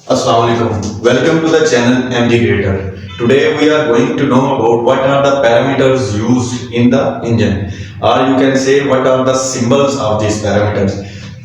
Assalamualaikum. Welcome to the channel MD Creator. Today we are going to know about what are the parameters used in the engine, or you can say what are the symbols of these parameters.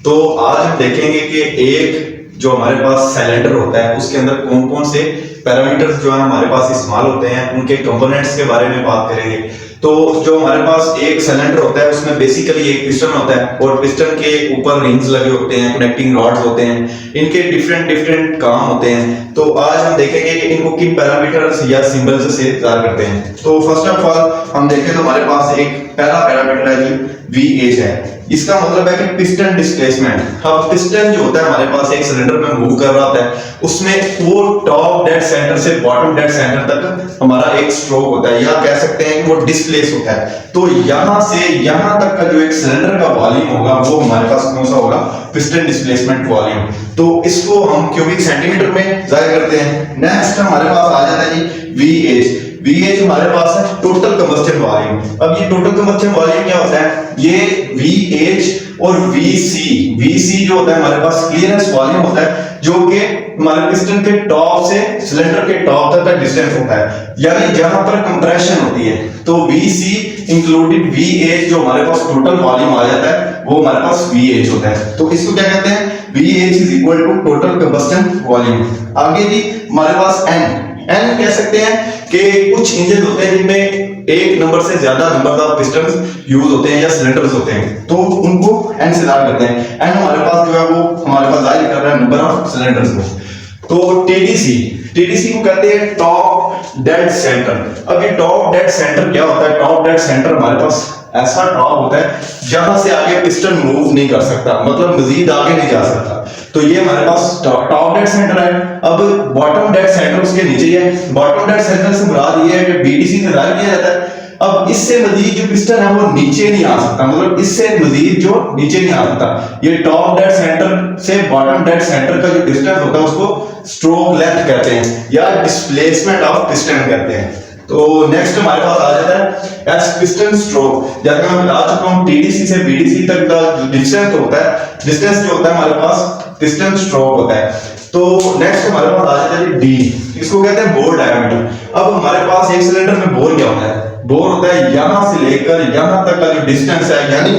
तो आज हम देखेंगे कि एक जो हमारे पास cylinder होता है उसके अंदर कौन कौन से पैरामीटर्स जो है हमारे पास इस्तेमाल होते हैं, उनके कंपोनेंट्स के बारे में बात करेंगे। तो जो हमारे पास एक सिलेंडर होता है उसमें बेसिकली एक पिस्टन होता है और पिस्टन के ऊपर रिंग्स लगे होते हैं, कनेक्टिंग रॉड्स होते हैं, इनके डिफरेंट काम होते हैं। तो आज हम देखेंगे कि इनको किन पैरामीटर्स या सिंबल्स से जाहिर करते हैं। तो फर्स्ट ऑफ ऑल हम देखें तो हमारे पास एक पहला पैरामीटर है जी VH है। इसका मतलब है कि पिस्टन डिस्प्लेसमेंट। अब पिस्टन जो होता है हमारे पास एक सिलेंडर में मूव कर रहा होता है, उसमें वो टॉप डेड सेंटर से बॉटम डेड सेंटर तक हमारा एक स्ट्रोक होता है, या कह सकते हैं कि वो डिस्प्लेस होता है। तो यहां से यहां तक का जो एक सिलेंडर का वॉल्यूम होगा वो हमारे पास कौन सा होगा? Piston displacement volume. तो इसको हम क्यूबिक सेंटीमीटर में जाहिर करते हैं। नेक्स्ट हमारे पास आ जाता है जी VH। VH हमारे पास है टोटल कंबस्शन वॉल्यूम। अब ये टोटल कंबस्शन वॉल्यूम क्या होता है? ये VH और VC जो होता है हमारे पास क्लियरेंस वॉल्यूम होता है, जो कि हमारे पिस्टन के टॉप से सिलेंडर के टॉप तक का डिस्टेंस होता है, यानी जहां पर कंप्रेशन होती है। तो VC इंक्लूडेड VH जो हमारे पास टोटल वॉल्यूम आ जाता है वो हमारे पास VH होता है। तो इसको क्या कहते हैं? VH is equal to total combustion volume. आगे जी हमारे पास N कह सकते हैं कि कुछ इंजन होते हैं जिनमें एक नंबर से ज्यादा नंबर ऑफ पिस्टन्स यूज होते हैं या सिलेंडर्स होते हैं, तो उनको N से जाहिर करते हैं। N हमारे पास जो है वो हमारे पास जाहिर कर रहा है नंबर ऑफ सिलेंडर्स को। तो TDC को कहते हैं टॉप डेड सेंटर। अब ये टॉप डेड सेंटर क्या होता है? टॉप डेड सेंटर हमारे पास ऐसा टॉप होता है जहां से आगे पिस्टन मूव नहीं कर सकता, मतलब मजीद आगे नहीं जा सकता। तो ये हमारे पास टॉप डेड सेंटर है। अब बॉटम डेड सेंटर उसके नीचे है। बॉटम डेड सेंटर से मुराद ये है कि BDC से जाहिर किया जाता है। अब इससे मजीद जो पिस्टन है वो नीचे नहीं आ सकता, मतलब इससे मजीद जो नीचे नहीं आ सकता। ये टॉप डेड सेंटर से बॉटम डेड सेंटर का जो डिस्टेंस होता है उसको स्ट्रोक लेंथ कहते हैं या डिस्प्लेसमेंट ऑफ पिस्टन कहते हैं। तो नेक्स्ट हमारे पास आ जाता है एस पिस्टन स्ट्रोक। जैसे मैं बता चुका हूं TDC से BDC तक का जो डिस्टेंस होता है, डिस्टेंस जो होता है हमारे पास पिस्टन स्ट्रोक होता है। तो नेक्स्ट हमारे पास आ जाता है D। इसको कहते हैं बोर डायमीटर। अब हमारे पास एक सिलेंडर में बोर क्या होता है? बोर होता है यहां से लेकर यहां तक का जो डिस्टेंस है, यानी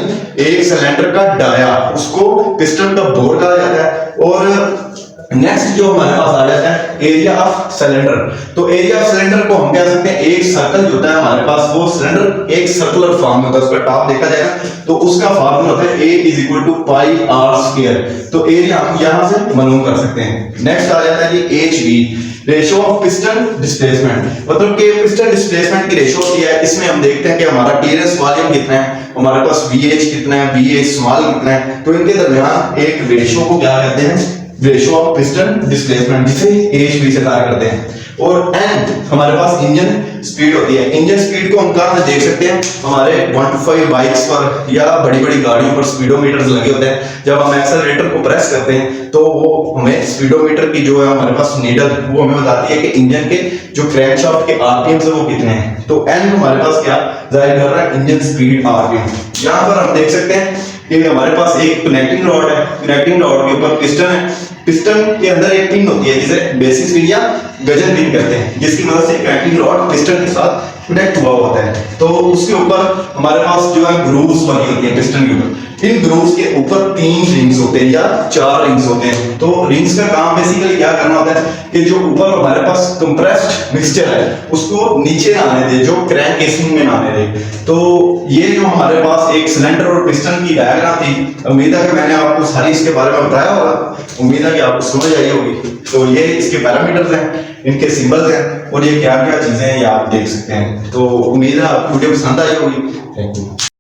एक सिलेंडर का डाया, उसको पिस्टन का बोर कहा जाता है। और नेक्स्ट जो हमारे पास आ जाता है एरिया ऑफ सिलेंडर। तो एरिया ऑफ सिलेंडर को हम कह सकते हैं एक सर्कल जो होता है हमारे पास, वो सिलेंडर एक सर्कुलर फॉर्म में होता है, उसका टॉप देखा जाएगा तो उसका फॉर्मूला होता है A is equal to pi R square. तो एरिया हम यहां से मालूम कर सकते हैं। नेक्स्ट आ जाता है जी HV, ratio of piston displacement. मतलब कि पिस्टन डिस्प्लेसमेंट की रेशियो होती है। इसमें हम देखते हैं कि हमारा क्लियरेंस वॉल्यूम कितना है, हमारे पास VH कितना है, VH स्मॉल कितना है। तो इनके दरमियान एक रेशियो को क्या कहते हैं? रेशियो ऑफ पिस्टन डिस्प्लेसमेंट, जिसे HV से जाहिर करते हैं। और N हमारे पास इंजन स्पीड होती है। इंजन स्पीड को हम कहां से देख सकते हैं? हमारे 1 to 5 बाइक्स पर या बड़ी गाड़ियों पर स्पीडोमीटर्स लगे होते हैं। जब हम एक्सेलरेटर को प्रेस करते हैं तो वो हमें स्पीडोमीटर की जो है हमारे पास नीडल, वो हमें बताती है कि इंजन के जो क्रैंकशाफ्ट के RPMs है वो कितने हैं। तो N हमारे पास क्या जाहिर कर रहा है? Engine speed RPM। यहां पर हम देख सकते हैं कि हमारे पास एक कनेक्टिंग रॉड है, कनेक्टिंग रॉड के ऊपर पिस्टन है। पिस्टन के अंदर एक पिन होती है जिसे बेसिस पिन या गजन पिन कहते हैं, जिसकी मदद से कनेक्टिंग रॉड पिस्टन के साथ कनेक्ट हुआ होता है। तो उसके ऊपर हमारे पास जो है ग्रूव्स बनी होती है पिस्टन के ऊपर। इन ग्रूव्स के ऊपर 3 रिंग्स होते हैं या 4 रिंग्स होते हैं। तो रिंग्स का काम बेसिकली क्या करना होता है कि जो ऊपर हमारे पास कंप्रेस्ड मिक्सचर है उसको नीचे ना आने दे, जो क्रैंक केसिंग में ना आने दे। तो ये जो हमारे पास एक सिलेंडर और पिस्टन की डायग्राम थी, उम्मीद है कि मैंने आपको सारी इसके बारे में बताया होगा। उम्मीद है कि आपको समझ आई होगी। तो ये इसके पैरामीटर्स हैं, इनके सिंबल्स हैं और ये क्या क्या चीजें हैं ये आप देख सकते हैं। तो उम्मीद है आपको वीडियो पसंद आई होगी। Thank you.